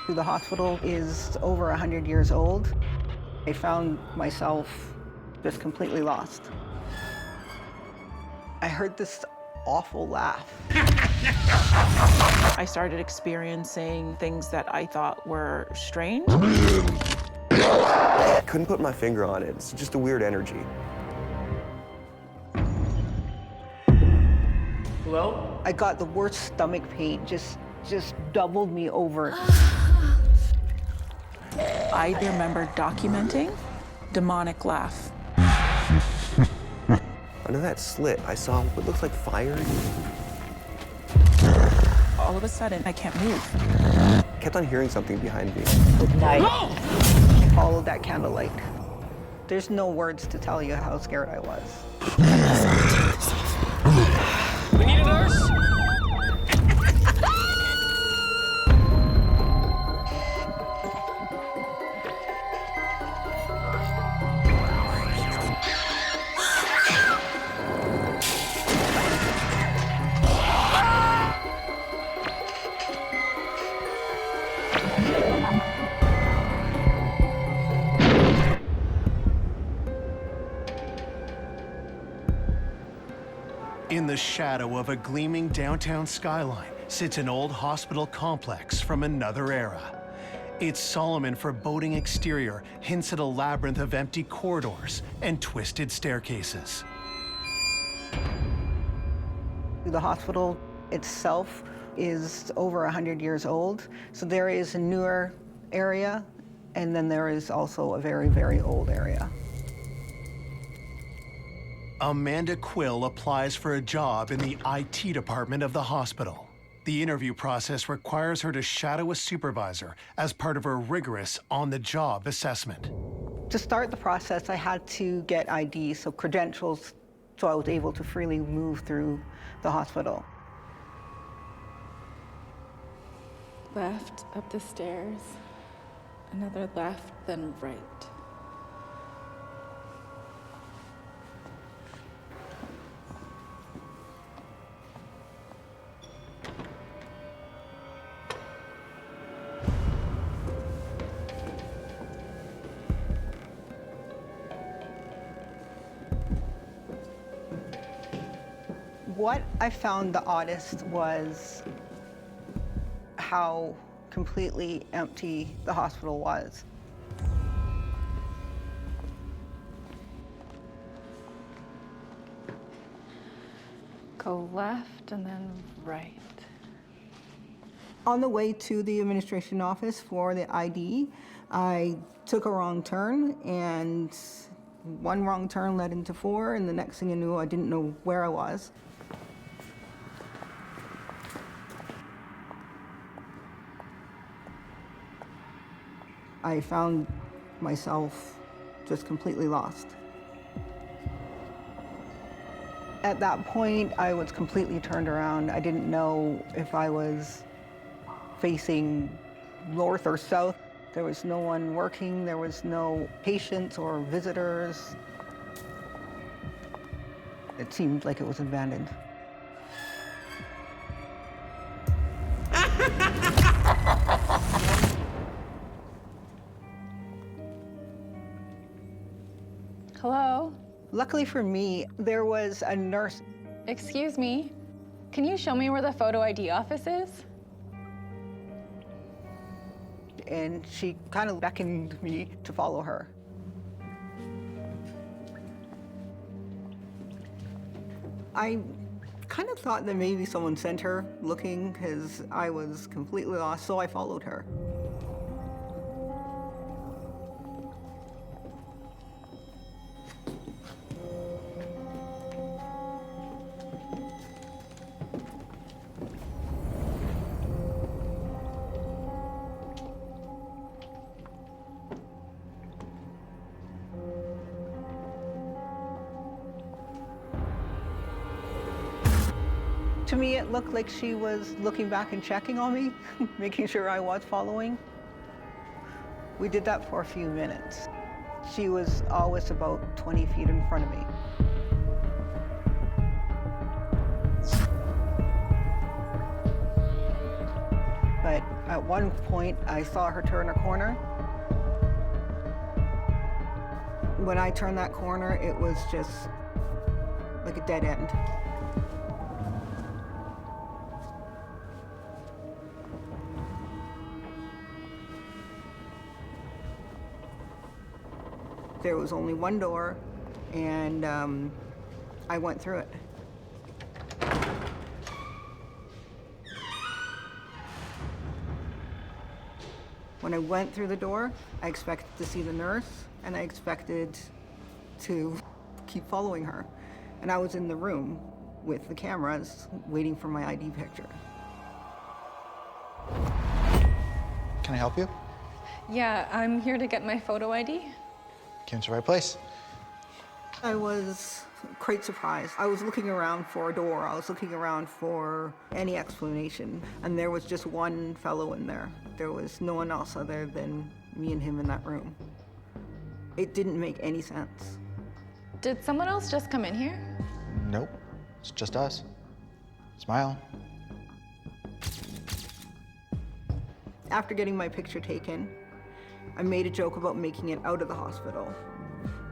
The hospital is over 100 years old. I found myself just completely lost. I heard this awful laugh. I started experiencing things that I thought were strange. I couldn't put my finger on it. It's just a weird energy. Hello? I got the worst stomach pain, just doubled me over. I remember documenting demonic laugh. Under that slit, I saw what looks like fire. All of a sudden, I can't move. I kept on hearing something behind me. Good night. Followed that candlelight. There's no words to tell you how scared I was. We need a nurse? In the shadow of a gleaming downtown skyline sits an old hospital complex from another era. Its solemn and foreboding exterior hints at a labyrinth of empty corridors and twisted staircases. The hospital itself is over 100 years old, so there is a newer area, and then there is also a very, very old area. Amanda Quill applies for a job in the IT department of the hospital. The interview process requires her to shadow a supervisor as part of her rigorous on-the-job assessment. To start the process, I had to get ID, so credentials, so I was able to freely move through the hospital. Left up the stairs, another left, then right. What I found the oddest was how completely empty the hospital was. Go left and then right. On the way to the administration office for the ID, I took a wrong turn, and one wrong turn led into four, and the next thing I knew, I didn't know where I was. I found myself just completely lost. At that point, I was completely turned around. I didn't know if I was facing north or south. There was no one working. There was no patients or visitors. It seemed like it was abandoned. Hello? Luckily for me, there was a nurse. Excuse me. Can you show me where the photo ID office is? And she kind of beckoned me to follow her. I kind of thought that maybe someone sent her looking because I was completely lost, so I followed her. To me, it looked like she was looking back and checking on me, making sure I was following. We did that for a few minutes. She was always about 20 feet in front of me. But at one point, I saw her turn a corner. When I turned that corner, it was just like a dead end. There was only one door, and I went through it. When I went through the door, I expected to see the nurse, and I expected to keep following her. And I was in the room with the cameras, waiting for my ID picture. Can I help you? Yeah, I'm here to get my photo ID. Came to the right place. I was quite surprised. I was looking around for a door. I was looking around for any explanation. And there was just one fellow in there. There was no one else other than me and him in that room. It didn't make any sense. Did someone else just come in here? Nope, it's just us. Smile. After getting my picture taken, I made a joke about making it out of the hospital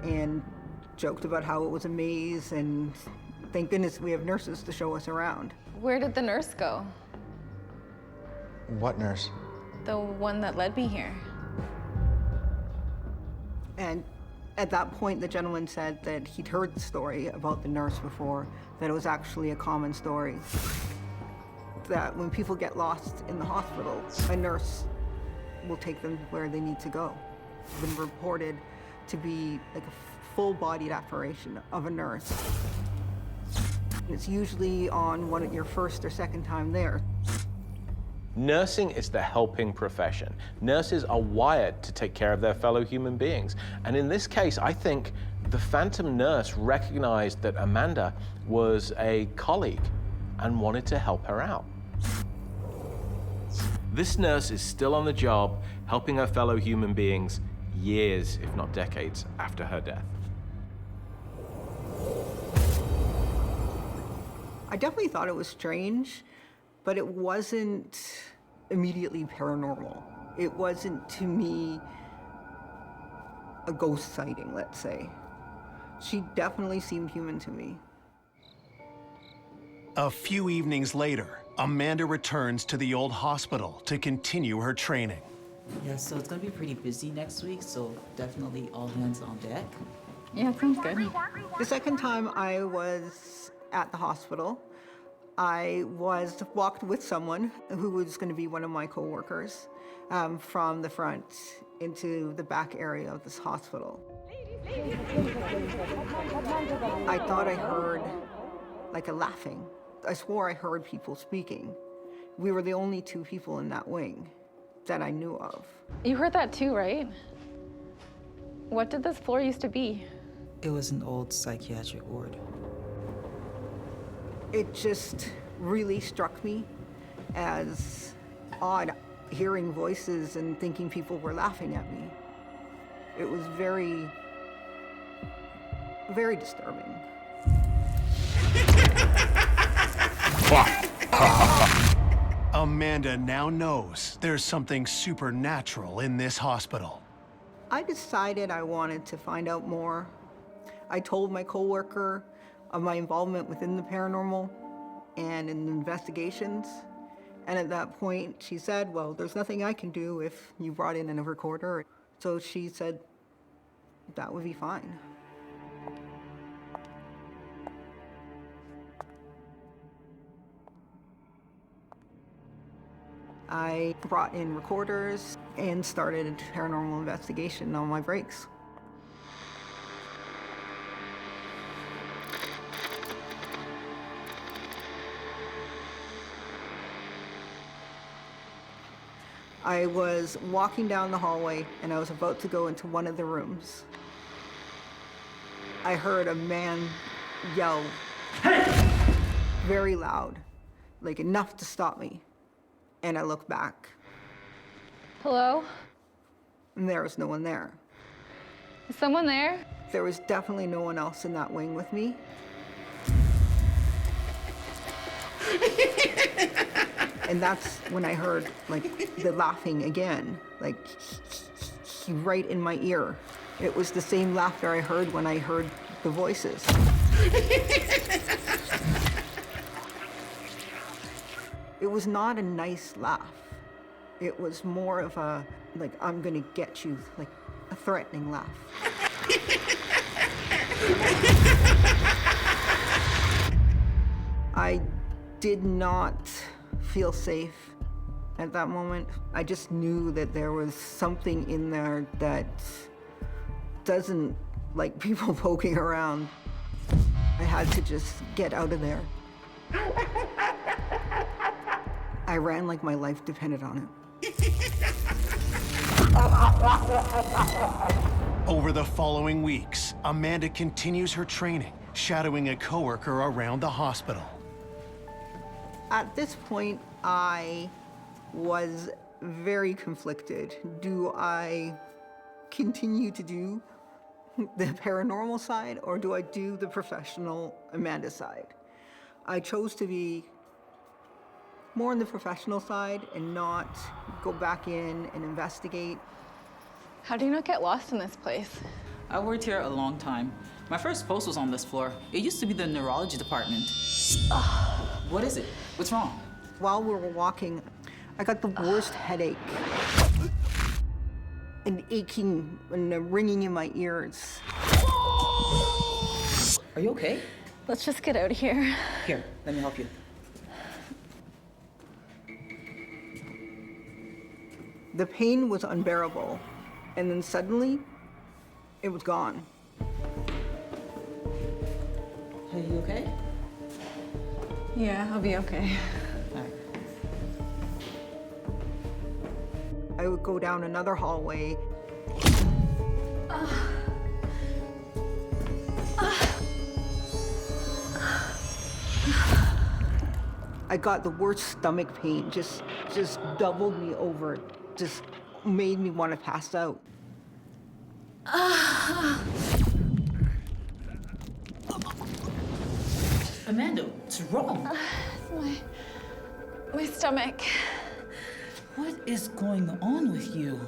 and joked about how it was a maze, and thank goodness we have nurses to show us around. Where did the nurse go? What nurse? The one that led me here. And at that point, the gentleman said that he'd heard the story about the nurse before, that it was actually a common story. That when people get lost in the hospital, a nurse will take them where they need to go. It's been reported to be like a full-bodied apparition of a nurse. It's usually on your first or second time there. Nursing is the helping profession. Nurses are wired to take care of their fellow human beings. And in this case, I think the phantom nurse recognized that Amanda was a colleague and wanted to help her out. This nurse is still on the job, helping her fellow human beings years, if not decades, after her death. I definitely thought it was strange, but it wasn't immediately paranormal. It wasn't, to me, a ghost sighting, let's say. She definitely seemed human to me. A few evenings later, Amanda returns to the old hospital to continue her training. Yeah, so it's gonna be pretty busy next week, so definitely all hands on deck. Yeah, sounds good. The second time I was at the hospital, I was walked with someone who was going to be one of my coworkers from the front into the back area of this hospital. I thought I heard like a laughing. I swore I heard people speaking. We were the only two people in that wing that I knew of. You heard that too, right? What did this floor used to be? It was an old psychiatric ward. It just really struck me as odd, hearing voices and thinking people were laughing at me. It was very, very disturbing. Amanda now knows there's something supernatural in this hospital. I decided I wanted to find out more. I told my coworker of my involvement within the paranormal and in investigations. And at that point, she said, well, there's nothing I can do if you brought in a recorder. So she said that would be fine. I brought in recorders and started a paranormal investigation on my breaks. I was walking down the hallway and I was about to go into one of the rooms. I heard a man yell, "Hey!" Very loud, like enough to stop me. And I looked back. Hello? And there was no one there. Is someone there? There was definitely no one else in that wing with me. And that's when I heard, like, the laughing again, like, right in my ear. It was the same laughter I heard when I heard the voices. It was not a nice laugh. It was more of a, like, I'm gonna get you, like, a threatening laugh. I did not feel safe at that moment. I just knew that there was something in there that doesn't like people poking around. I had to just get out of there. I ran like my life depended on it. Over the following weeks, Amanda continues her training, shadowing a coworker around the hospital. At this point, I was very conflicted. Do I continue to do the paranormal side, or do I do the professional Amanda side? I chose to be more on the professional side and not go back in and investigate. How do you not get lost in this place? I worked here a long time. My first post was on this floor. It used to be the neurology department. What is it? What's wrong? While we were walking, I got the worst headache. An aching and a ringing in my ears. Are you okay? Let's just get out of here. Here, let me help you. The pain was unbearable, and then suddenly, it was gone. Are you okay? Yeah, I'll be okay. All right. I would go down another hallway. I got the worst stomach pain, just doubled me over, just made me want to pass out. Amanda, what's wrong? My stomach. What is going on with you?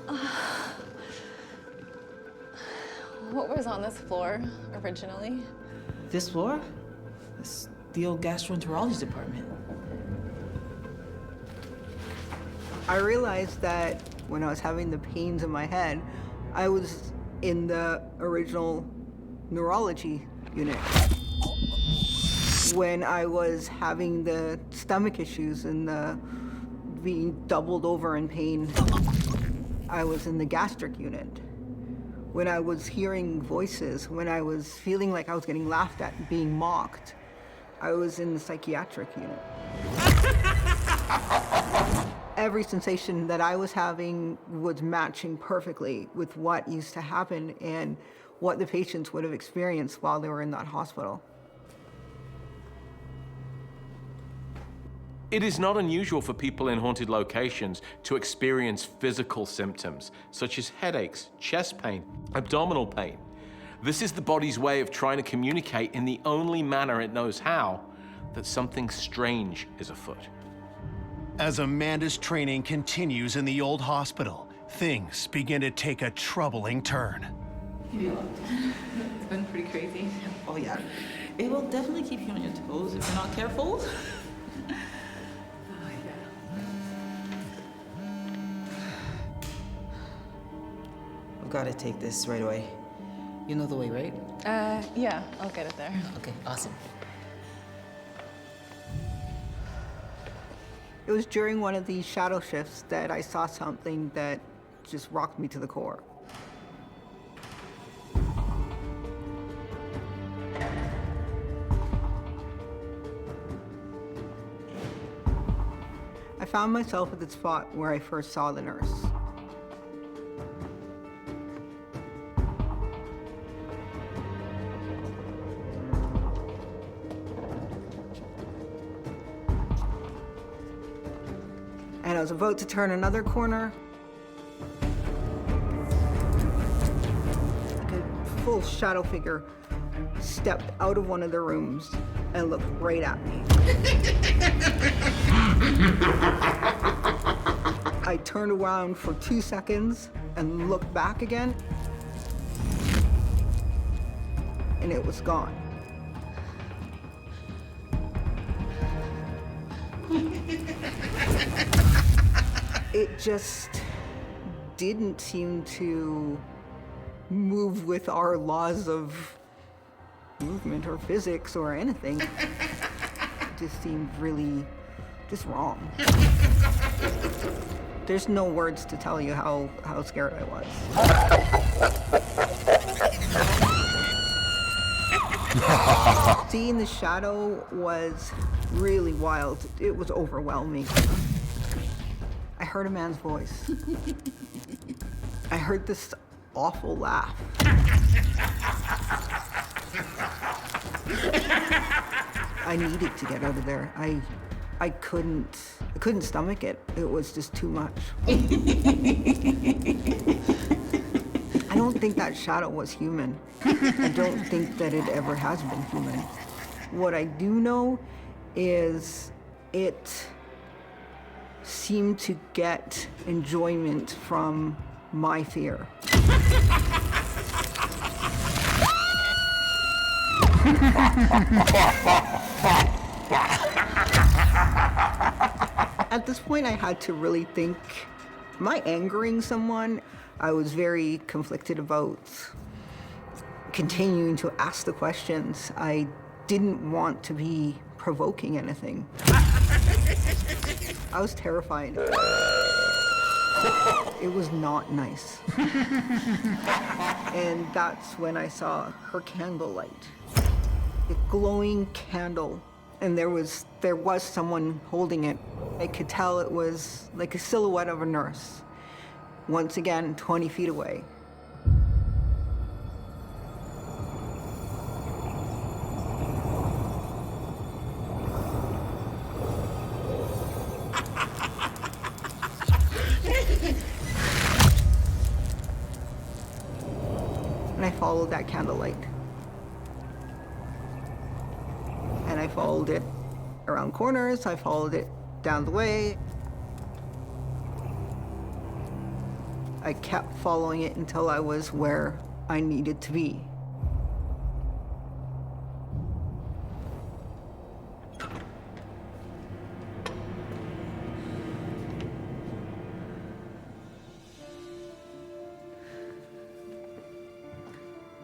What was on this floor originally? This floor? It's the old gastroenterology department. I realized that when I was having the pains in my head, I was in the original neurology unit. When I was having the stomach issues and the being doubled over in pain, I was in the gastric unit. When I was hearing voices, when I was feeling like I was getting laughed at and being mocked, I was in the psychiatric unit. Every sensation that I was having was matching perfectly with what used to happen and what the patients would have experienced while they were in that hospital. It is not unusual for people in haunted locations to experience physical symptoms, such as headaches, chest pain, abdominal pain. This is the body's way of trying to communicate in the only manner it knows how, that something strange is afoot. As Amanda's training continues in the old hospital, things begin to take a troubling turn. It's been pretty crazy. Oh yeah. It will definitely keep you on your toes if you're not careful. We've got to take this right away. You know the way, right? Yeah, I'll get it there. Okay, awesome. It was during one of these shadow shifts that I saw something that just rocked me to the core. I found myself at the spot where I first saw the nurse. And I was about to turn another corner. Like a full shadow figure stepped out of one of the rooms and looked right at me. I turned around for 2 seconds and looked back again, and it was gone. It just didn't seem to move with our laws of movement or physics or anything. It just seemed really just wrong. There's no words to tell you how scared I was. Seeing the shadow was really wild. It was overwhelming. I heard a man's voice. I heard this awful laugh. I needed to get out of there. I couldn't stomach it. It was just too much. I don't think that shadow was human. I don't think that it ever has been human. What I do know is it seemed to get enjoyment from my fear. At this point, I had to really think, am I angering someone? I was very conflicted about continuing to ask the questions. I didn't want to be provoking anything. I was terrified. It was not nice. And that's when I saw her candlelight. A glowing candle, and there was someone holding it. I could tell it was like a silhouette of a nurse. Once again, 20 feet away. And I followed that candlelight. And I followed it around corners, I followed it down the way. I kept following it until I was where I needed to be.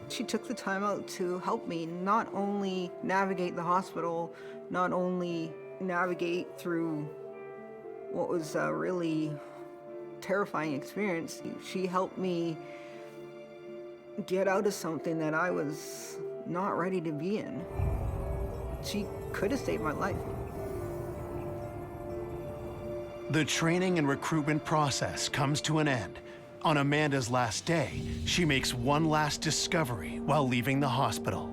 She took the time out to help me not only navigate the hospital, not only navigate through what was a really terrifying experience. She helped me get out of something that I was not ready to be in. She could have saved my life. The training and recruitment process comes to an end. On Amanda's last day, she makes one last discovery while leaving the hospital.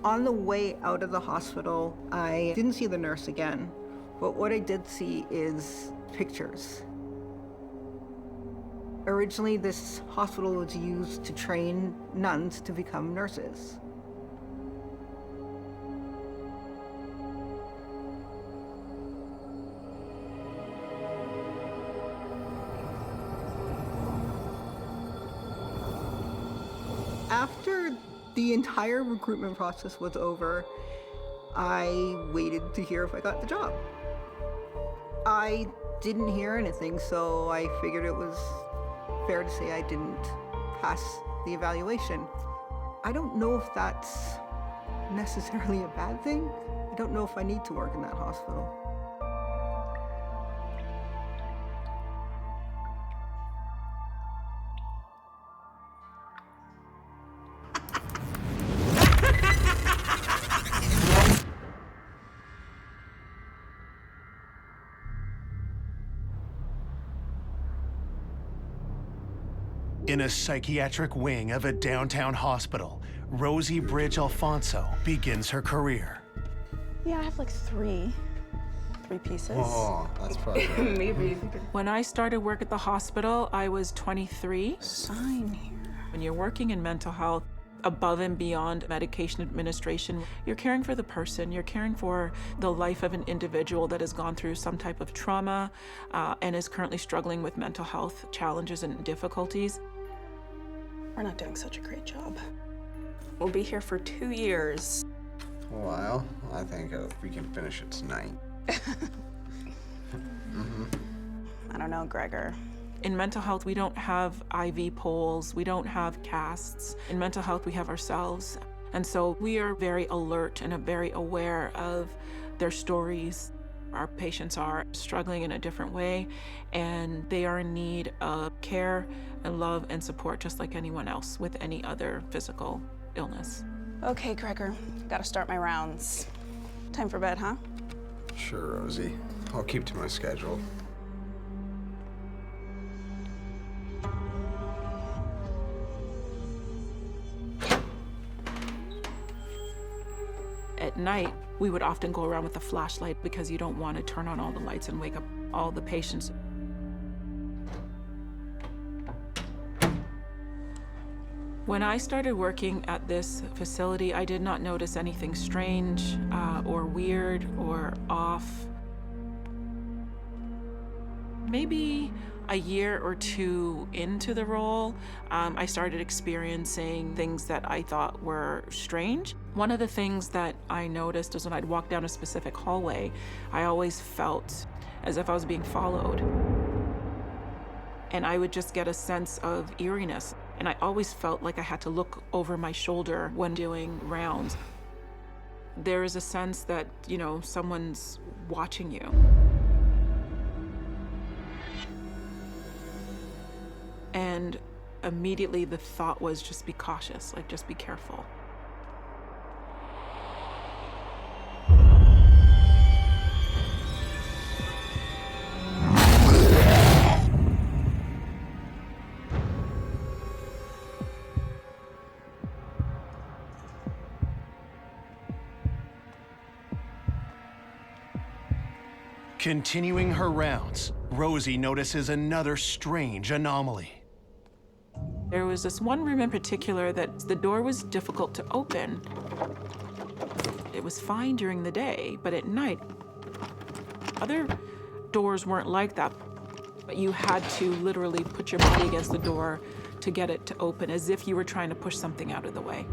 On the way out of the hospital, I didn't see the nurse again, but what I did see is pictures. Originally, this hospital was used to train nuns to become nurses. After the entire recruitment process was over, I waited to hear if I got the job. I didn't hear anything, so I figured it was fair to say I didn't pass the evaluation. I don't know if that's necessarily a bad thing. I don't know if I need to work in that hospital. In a psychiatric wing of a downtown hospital, Rosie Bridge Alfonso begins her career. Yeah, I have like three pieces. Oh, that's probably right. Maybe. When I started work at the hospital, I was 23. Sign here. When you're working in mental health, above and beyond medication administration. You're caring for the person, you're caring for the life of an individual that has gone through some type of trauma and is currently struggling with mental health challenges and difficulties. We're not doing such a great job. We'll be here for 2 years. Well, I think we can finish it tonight. I don't know, Gregor. In mental health, we don't have IV poles, we don't have casts. In mental health, we have ourselves. And so we are very alert and very aware of their stories. Our patients are struggling in a different way, and they are in need of care and love and support just like anyone else with any other physical illness. Okay, Gregor, gotta start my rounds. Time for bed, huh? Sure, Rosie. I'll keep to my schedule. At night, we would often go around with a flashlight because you don't want to turn on all the lights and wake up all the patients. When I started working at this facility, I did not notice anything strange or weird or off. Maybe a year or two into the role, I started experiencing things that I thought were strange. One of the things that I noticed was when I'd walk down a specific hallway, I always felt as if I was being followed. And I would just get a sense of eeriness. And I always felt like I had to look over my shoulder when doing rounds. There is a sense that, you know, someone's watching you. And immediately the thought was just be cautious, like just be careful. Continuing her rounds, Rosie notices another strange anomaly. There was this one room in particular that the door was difficult to open. It was fine during the day, but at night, other doors weren't like that. But you had to literally put your body against the door to get it to open, as if you were trying to push something out of the way.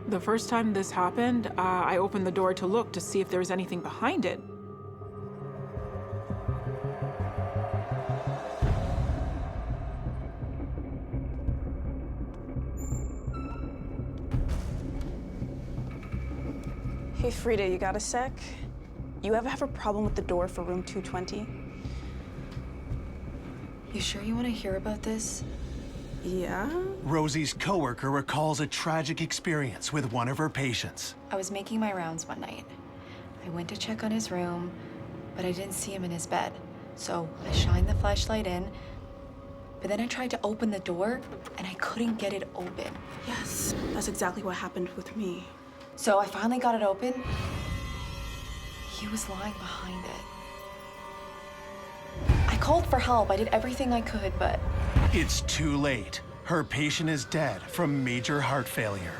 The first time this happened, I opened the door to look to see if there was anything behind it. Hey, Frida, you got a sec? You ever have a problem with the door for room 220? You sure you want to hear about this? Yeah? Rosie's coworker recalls a tragic experience with one of her patients. I was making my rounds one night. I went to check on his room, but I didn't see him in his bed. So I shined the flashlight in, but then I tried to open the door, and I couldn't get it open. Yes, that's exactly what happened with me. So I finally got it open. He was lying behind it. I called for help. I did everything I could, but... It's too late. Her patient is dead from major heart failure.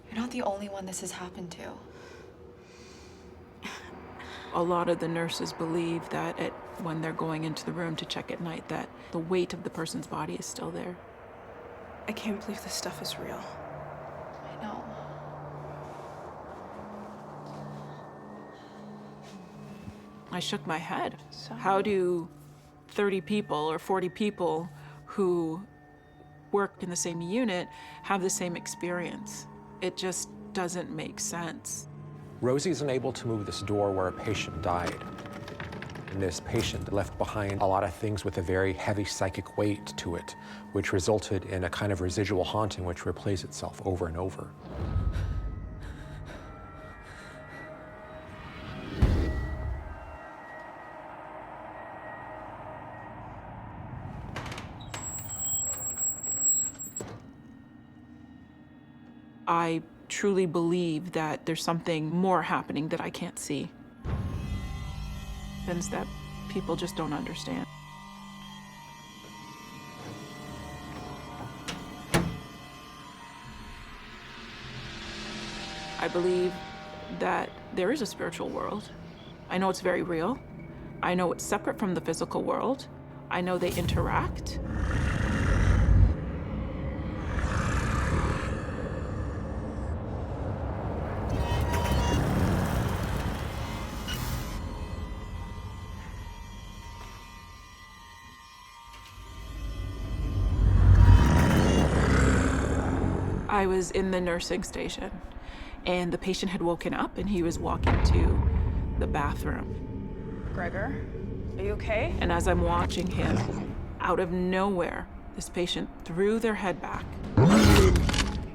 You're not the only one this has happened to. A lot of the nurses believe that when they're going into the room to check at night, that the weight of the person's body is still there. I can't believe this stuff is real. I know. I shook my head. How do 30 people or 40 people who work in the same unit have the same experience? It just doesn't make sense. Rosie is unable to move this door where a patient died. And this patient left behind a lot of things with a very heavy psychic weight to it, which resulted in a kind of residual haunting which replays itself over and over. I truly believe that there's something more happening that I can't see. Things that people just don't understand. I believe that there is a spiritual world. I know it's very real. I know it's separate from the physical world. I know they interact. I was in the nursing station, and the patient had woken up, and he was walking to the bathroom. Gregor, are you okay? And as I'm watching him, out of nowhere, this patient threw their head back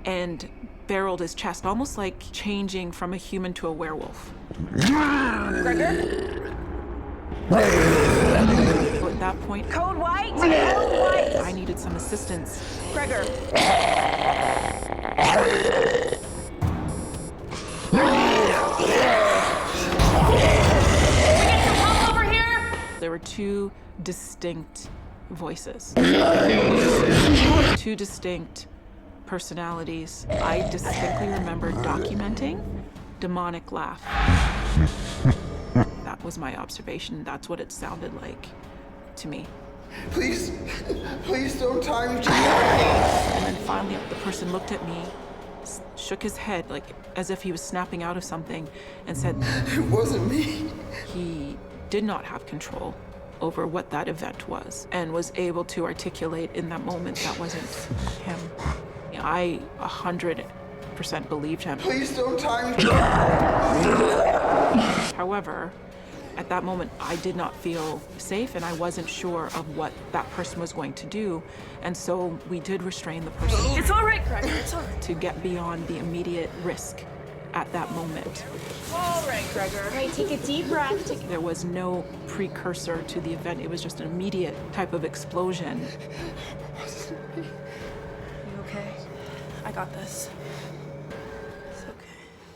and barreled his chest, almost like changing from a human to a werewolf. Gregor? So at that point, Code white! Code white! I needed some assistance. Gregor. There were two distinct voices. Two distinct personalities. I distinctly remember documenting demonic laugh. That was my observation. That's what it sounded like to me. Please don't time me. And then finally, the person looked at me, shook his head like as if he was snapping out of something, and said, "It wasn't me." He did not have control over what that event was, and was able to articulate in that moment that wasn't him. I 100% believed him. Please don't time me. However, at that moment, I did not feel safe, and I wasn't sure of what that person was going to do, and so we did restrain the person. It's all right, Gregor, it's all right. To get beyond the immediate risk at that moment. All right, Gregor. All right, take a deep breath. There was no precursor to the event. It was just an immediate type of explosion. You okay? I got this. It's okay.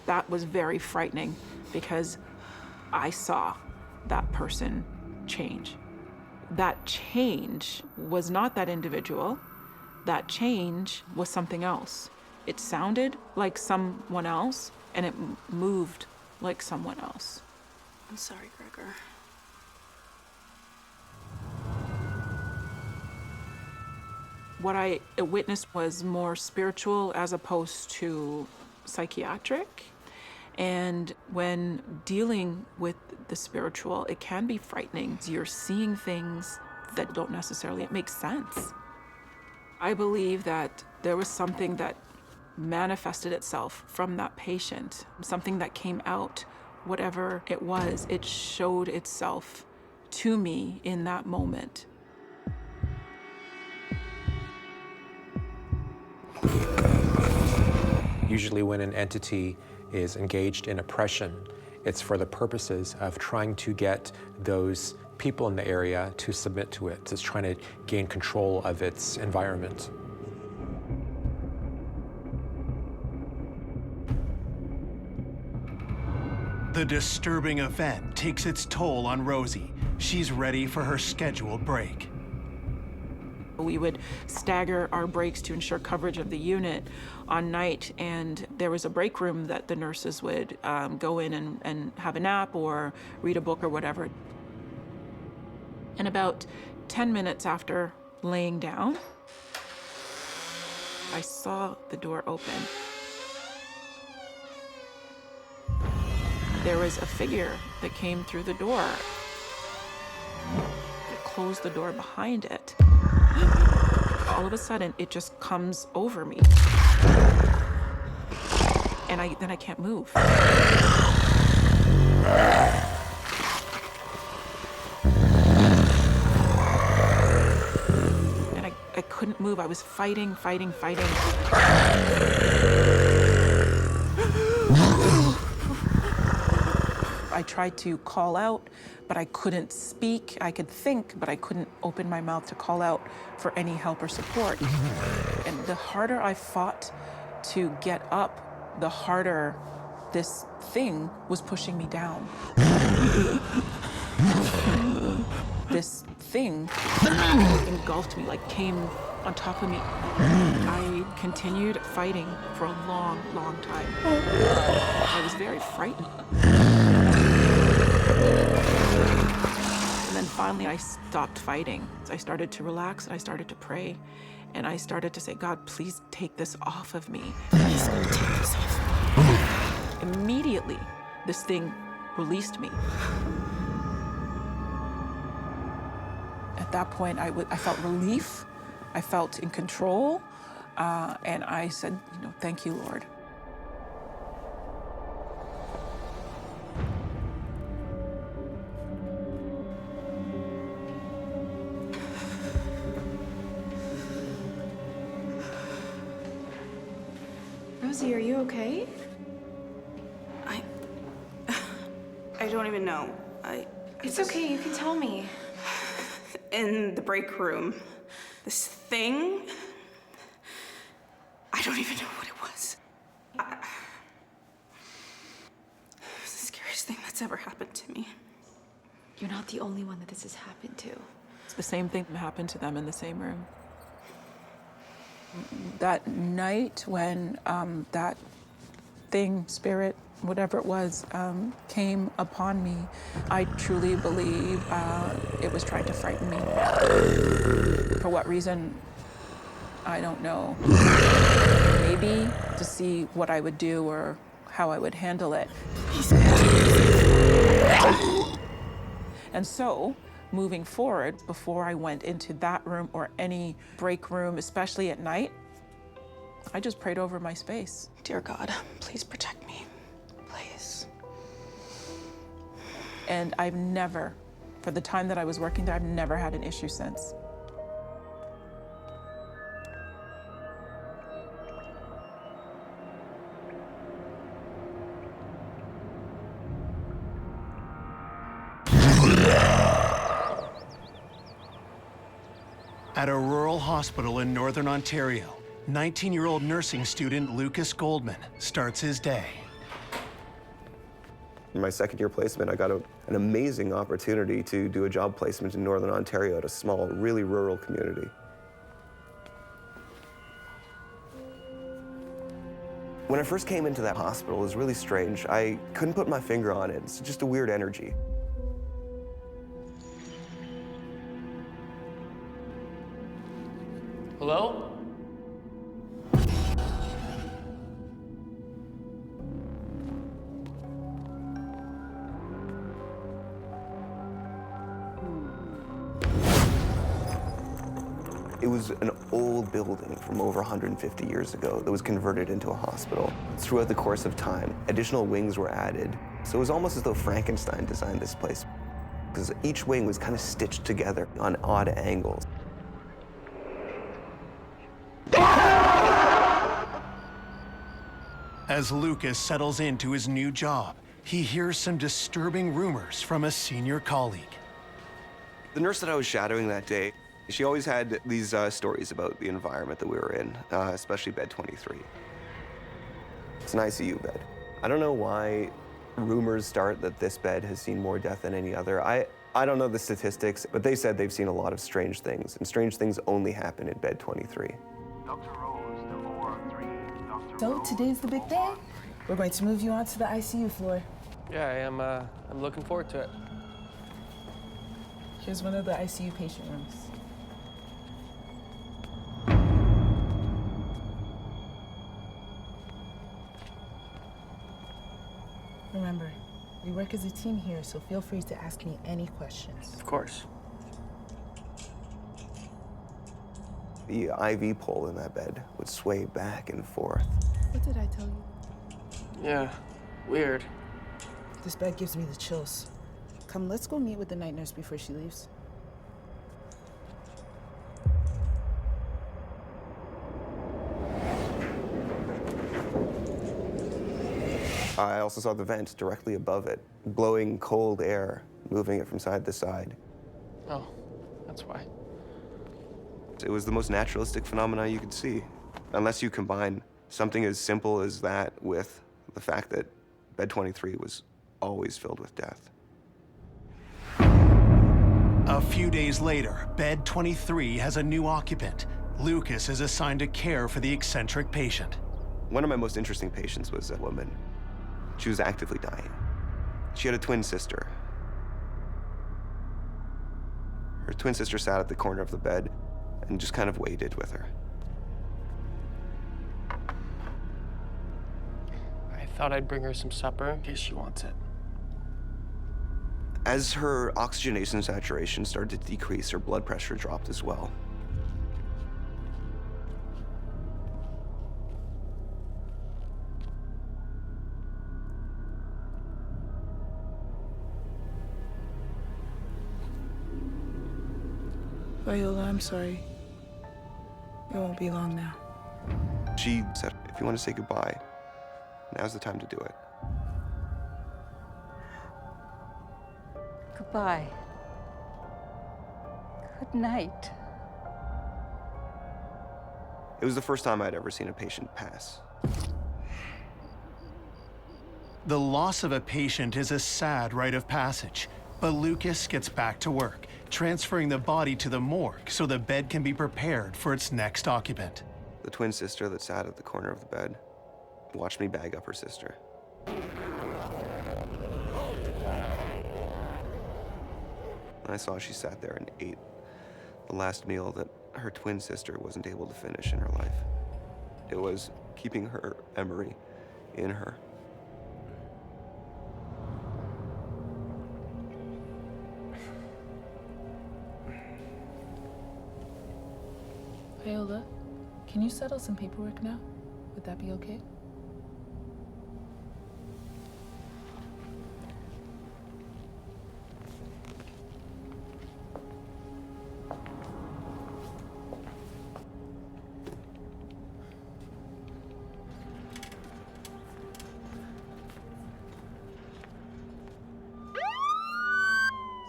That was very frightening because I saw that person change. That change was not that individual. That change was something else. It sounded like someone else, and it moved like someone else. I'm sorry, Gregor. What I witnessed was more spiritual as opposed to psychiatric. And when dealing with the spiritual, it can be frightening. You're seeing things that don't necessarily make sense. I believe that there was something that manifested itself from that patient, something that came out, whatever it was, it showed itself to me in that moment. Usually when an entity is engaged in oppression, it's for the purposes of trying to get those people in the area to submit to it. It's trying to gain control of its environment. The disturbing event takes its toll on Rosie. She's ready for her scheduled break. We would stagger our breaks to ensure coverage of the unit on night, and there was a break room that the nurses would go in and have a nap or read a book or whatever. And about 10 minutes after laying down, I saw the door open. There was a figure that came through the door. It closed the door behind it. All of a sudden, it just comes over me. And then I can't move. And I couldn't move. I was fighting. I tried to call out, but I couldn't speak. I could think, but I couldn't open my mouth to call out for any help or support. And the harder I fought to get up, the harder this thing was pushing me down. This thing engulfed me, like came on top of me. I continued fighting for a long, long time. I was very frightened. And then finally I stopped fighting. I started to relax and I started to pray. And I started to say, God, please take this off of me. Please take this off of me. Immediately, this thing released me. At that point, I felt relief. I felt in control. And I said, thank you, Lord. Rosie, are you okay? I don't even know. It's okay, you can tell me. In the break room, this thing, I don't even know what it was. It's the scariest thing that's ever happened to me. You're not the only one that this has happened to. It's the same thing that happened to them in the same room. That night when that thing, spirit, whatever it was, came upon me, I truly believe it was trying to frighten me. For what reason, I don't know. Maybe to see what I would do or how I would handle it. And so, moving forward, before I went into that room or any break room, especially at night, I just prayed over my space. Dear God, please protect me. Please. And I've never, for the time that I was working there, I've never had an issue since. At a rural hospital in Northern Ontario, 19-year-old nursing student Lucas Goldman starts his day. In my second-year placement, I got an amazing opportunity to do a job placement in Northern Ontario at a small, really rural community. When I first came into that hospital, it was really strange. I couldn't put my finger on it. It's just a weird energy. Hello? It was an old building from over 150 years ago that was converted into a hospital. Throughout the course of time, additional wings were added. So it was almost as though Frankenstein designed this place, because each wing was kind of stitched together on odd angles. As Lucas settles into his new job, he hears some disturbing rumors from a senior colleague. The nurse that I was shadowing that day, she always had these stories about the environment that we were in, especially bed 23. It's an ICU bed. I don't know why rumors start that this bed has seen more death than any other. I don't know the statistics, but they said they've seen a lot of strange things, and strange things only happen in bed 23. So today's the big day. We're going to move you onto the ICU floor. Yeah, I am. I'm looking forward to it. Here's one of the ICU patient rooms. Remember, we work as a team here, so feel free to ask me any questions. Of course. The IV pole in that bed would sway back and forth. What did I tell you? Yeah, weird. This bed gives me the chills. Come, let's go meet with the night nurse before she leaves. I also saw the vent directly above it, blowing cold air, moving it from side to side. Oh, that's why. It was the most naturalistic phenomena you could see, unless you combine something as simple as that with the fact that bed 23 was always filled with death. A few days later, bed 23 has a new occupant, Lucas is assigned to care for the eccentric patient. One of my most interesting patients was a woman. She was actively dying. She had a twin sister. Her twin sister sat at the corner of the bed and just kind of waited with her. I thought I'd bring her some supper in case she wants it. As her oxygenation saturation started to decrease, her blood pressure dropped as well. Viola, I'm sorry. It won't be long now. She said, if you want to say goodbye, now's the time to do it. Goodbye. Good night. It was the first time I'd ever seen a patient pass. The loss of a patient is a sad rite of passage, but Lucas gets back to work, transferring the body to the morgue so the bed can be prepared for its next occupant. The twin sister that sat at the corner of the bed watched me bag up her sister. And I saw she sat there and ate the last meal that her twin sister wasn't able to finish in her life. It was keeping her memory in her. Viola, can you settle some paperwork now? Would that be okay?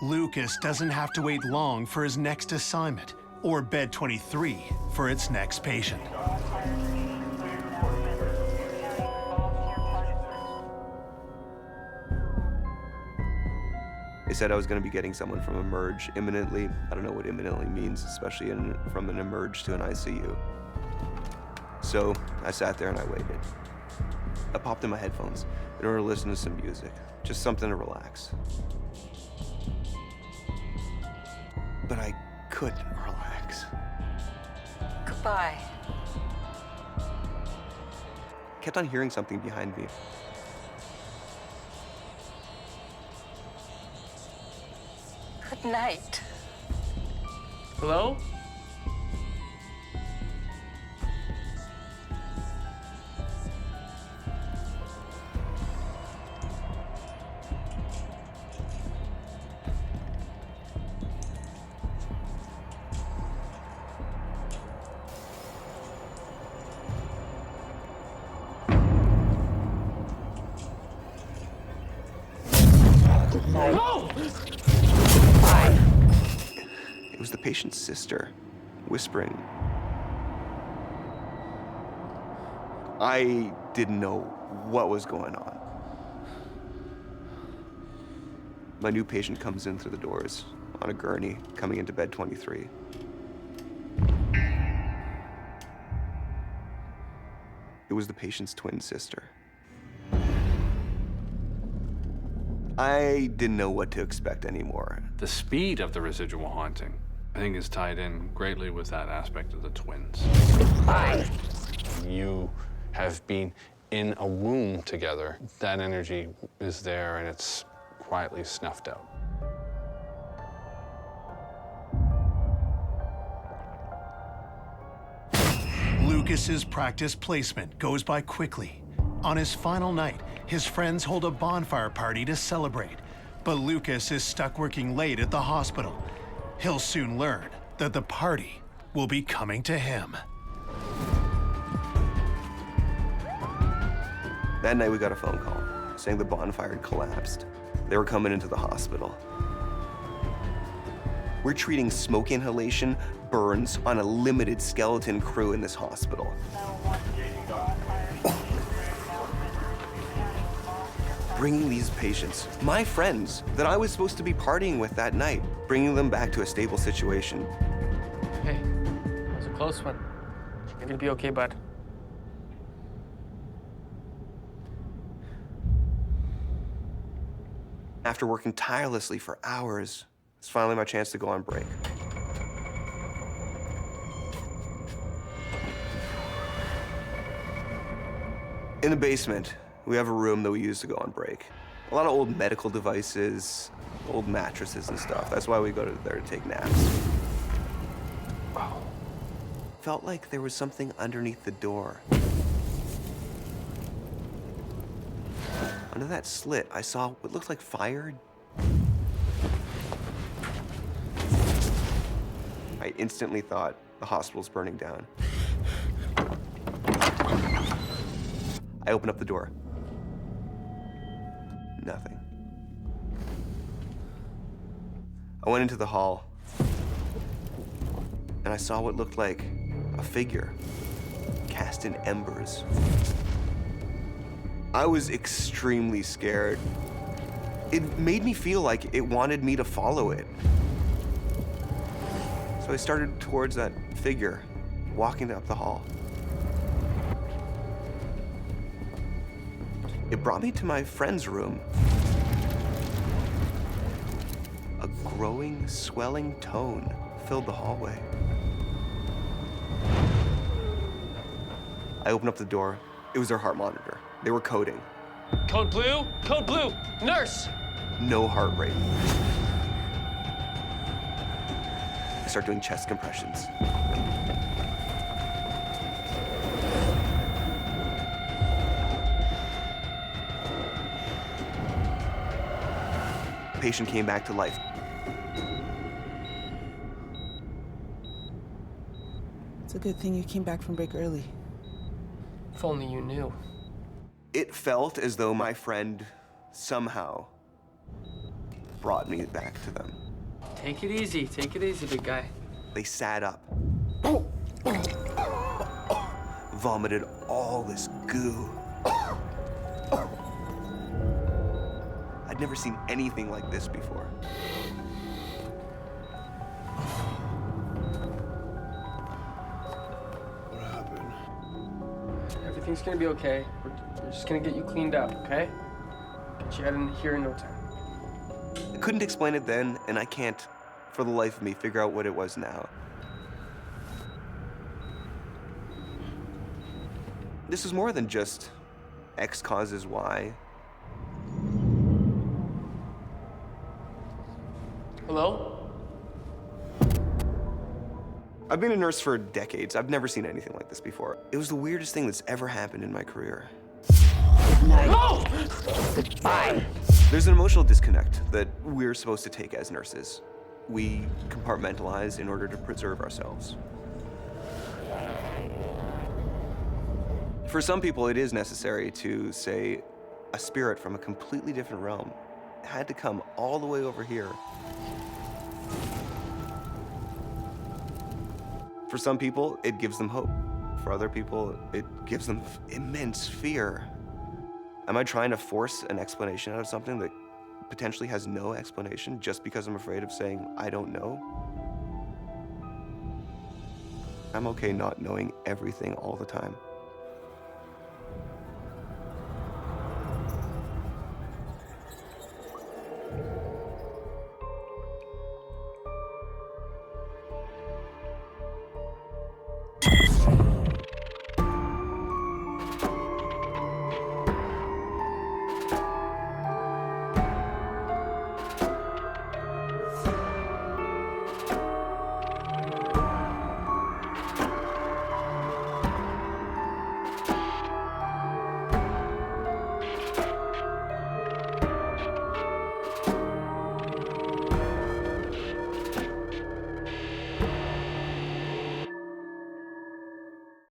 Lucas doesn't have to wait long for his next assignment, or bed 23 for its next patient. They said I was going to be getting someone from emerge imminently. I don't know what imminently means, especially from an emerge to an ICU. So I sat there and I waited. I popped in my headphones in order to listen to some music, just something to relax. But I couldn't relax. Goodbye. Kept on hearing something behind me. Good night. Hello? It was the patient's sister, whispering. I didn't know what was going on. My new patient comes in through the doors on a gurney, coming into bed 23. It was the patient's twin sister. I didn't know what to expect anymore. The speed of the residual haunting, I think, is tied in greatly with that aspect of the twins. You have been in a womb together. That energy is there and it's quietly snuffed out. Lucas's practice placement goes by quickly. On his final night, his friends hold a bonfire party to celebrate, but Lucas is stuck working late at the hospital. He'll soon learn that the party will be coming to him. That night we got a phone call saying the bonfire had collapsed. They were coming into the hospital. We're treating smoke inhalation, burns on a limited skeleton crew in this hospital. Bringing these patients, my friends, that I was supposed to be partying with that night, bringing them back to a stable situation. Hey, how's it Close one. You're gonna be okay, bud. After working tirelessly for hours, it's finally my chance to go on break. In the basement, we have a room that we use to go on break. A lot of old medical devices, old mattresses and stuff. That's why we go there to take naps. Wow. Felt like there was something underneath the door. Under that slit, I saw what looked like fire. I instantly thought the hospital's burning down. I opened up the door. Nothing. I went into the hall, and I saw what looked like a figure cast in embers. I was extremely scared. It made me feel like it wanted me to follow it. So I started towards that figure, walking up the hall. It brought me to my friend's room. A growing, swelling tone filled the hallway. I opened up the door. It was their heart monitor. They were coding. Code blue, nurse! No heart rate. I start doing chest compressions. The patient came back to life. It's a good thing you came back from break early. If only you knew. It felt as though my friend somehow brought me back to them. Take it easy, big guy. They sat up, vomited all this goo. I'd never seen anything like this before. What happened? Everything's gonna be okay. We're just gonna get you cleaned up, okay? Get you out in here in no time. I couldn't explain it then, and I can't, for the life of me, figure out what it was now. This is more than just X causes Y. Hello? I've been a nurse for decades. I've never seen anything like this before. It was the weirdest thing that's ever happened in my career. No! Goodbye. There's an emotional disconnect that we're supposed to take as nurses. We compartmentalize in order to preserve ourselves. For some people, it is necessary to say a spirit from a completely different realm had to come all the way over here. For some people, it gives them hope. For other people, it gives them immense fear. Am I trying to force an explanation out of something that potentially has no explanation just because I'm afraid of saying, I don't know? I'm okay not knowing everything all the time.